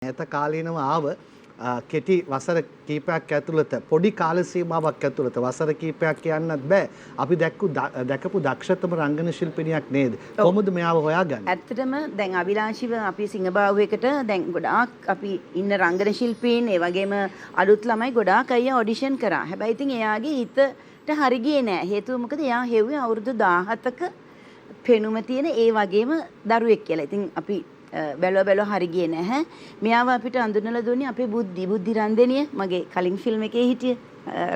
ඈත කාලීනව ආව කෙටි වසර කීපයක් ඇතුළත පොඩි කාල සීමාවක් ඇතුළත වසර කීපයක් කියන්නත් බෑ අපි දැකපු දක්ෂතම රංගන ශිල්පිනියක් නේද කොහොමද මෙයාව හොයාගන්නේ? ඇත්තටම දැන් අභිලාෂීව අපි සිංහබාහුවකට දැන් ගොඩාක් අපි ඉන්න රංගන ශිල්පීන් ඒ වගේම අලුත් ළමයි ගොඩාක් අය ඔඩිෂන් කරා. හැබැයි ඉතින් එයාගේ හිතට හරි ගියේ නෑ. හේතුව මොකද එයා හෙව්වේ අවුරුදු 17ක පෙනුම තියෙන ඒ වගේම දරුවෙක් කියලා. ඉතින් අපි බැලුව හරි ගියේ නැහැ. මෙයාව අපිට අඳුනලා දුන්නේ අපේ බුද්ධි රන්දෙනිය මගේ කලින් ෆිල්ම් එකේ හිටිය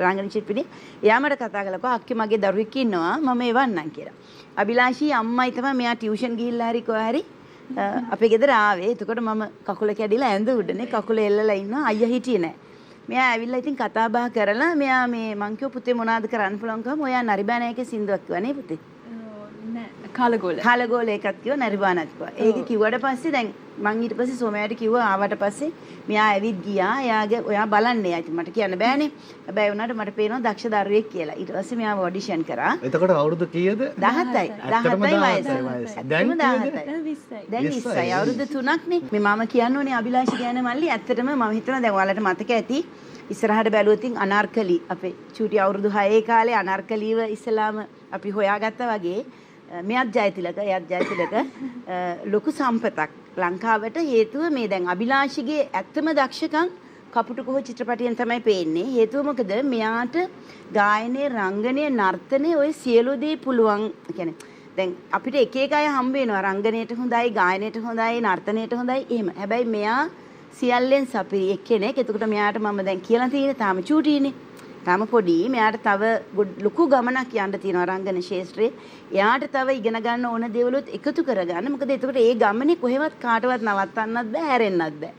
රංගන ශිල්පිනිය. එයා මට කතා කළා අක්කේ මගේ දරුවෙක් ඉන්නවා මම එවන්නම් කියලා. අභිලාෂී අම්මයි තමයි මෙයා ටියුෂන් ගිහිල්ලා හරි කොහේ හරි අපේ ගෙදර ආවේ. එතකොට මම කකුල කැඩිලා ඇඳ උඩනේ කකුල එල්ලලා ඉන්නවා අයියා හිටියේ නැහැ. මෙයා ඇවිල්ලා ඉතින් කතා බහ කරලා මෙයා මේ මං කිව්ව පුතේ මොනවද කරන්න පුළුවන් කම ඔයා නරිබානයකේ සින්දුවක් කිව්වා නේ පුතේ. කාලගෝල එකක් කිව්වා නරිබානත් කිව්වා. ඒක කිව්වට පස්සේ දැන් මං ඊට පස්සේ සෝමයාට කිව්වා ආවට පස්සේ මෙයා ඇවිත් ගියා. ඔයා බලන්න එයා. ඉතින් මට කියන්න බෑනේ. හැබැයි උනාට මට පේනවා දක්ෂ දරුවෙක් කියලා. ඊට පස්සේ මෙයාව ඔඩිෂන් කරා. එතකොට අවුරුදු කීයද? 17යි. 17යි වයස. දැන් 20යි. දැන් 20යි. අවුරුදු 3ක් නේ. මේ මම කියන්න ඕනේ අභිලාෂී කියන මල්ලි ඇත්තටම මම හිතනවා දැන් ඔයාලට මතක ඇති. ඉස්සරහට බැලුවොත් අනාර්කලි අපේ චූටි අවුරුදු 6 කාලේ අනාර්කලිව ඉස්සලාම අපි හොයාගත්තා වගේ මෙයත් ජයතිලක එයත් ජයතිලක ලොකු සම්පතක් ලංකාවට හේතුව මේ දැන් අභිලාෂිගේ ඇත්තම දක්ෂකම් කපුටුකොහ චිත්‍රපටයෙන් තමයි පේන්නේ. හේතුව මොකද මෙයාට ගායනයේ රංගනයේ නර්තනයේ ওই සියලු දේ පුළුවන්. කියන්නේ දැන් අපිට එක එක අය හම්බ වෙනවා රංගනයට හොඳයි ගායනයට හොඳයි නර්තනයට හොඳයි එහෙම. හැබැයි මෙයා සියල්ලෙන් සපිරි එක්කෙනෙක්. එතකොට මෙයාට මම දැන් කියලා තියෙන්නේ තාම චූටිනේ. තාම පොඩි. මෙයාට තව ලොකු ගමනක් යන්න තියෙනවා රංගන ශාස්ත්‍රයේ. එයාට තව ඉගෙන ගන්න ඕන දේවලුත් එකතු කරගන්න. මොකද එතකොට ඒ ගමනේ කොහෙවත් කාටවත් නවත්තන්නත් බෑ, හැරෙන්නත් බෑ.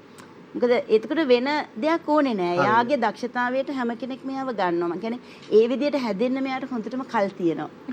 මොකද එතකොට වෙන දෙයක් ඕනේ නෑ. එයාගේ දක්ෂතාවයට හැම කෙනෙක් මෙයාව ගන්නවා. මම කියන්නේ ඒ විදිහට හැදෙන්න මෙයාට හොඳටම කල් තියෙනවා.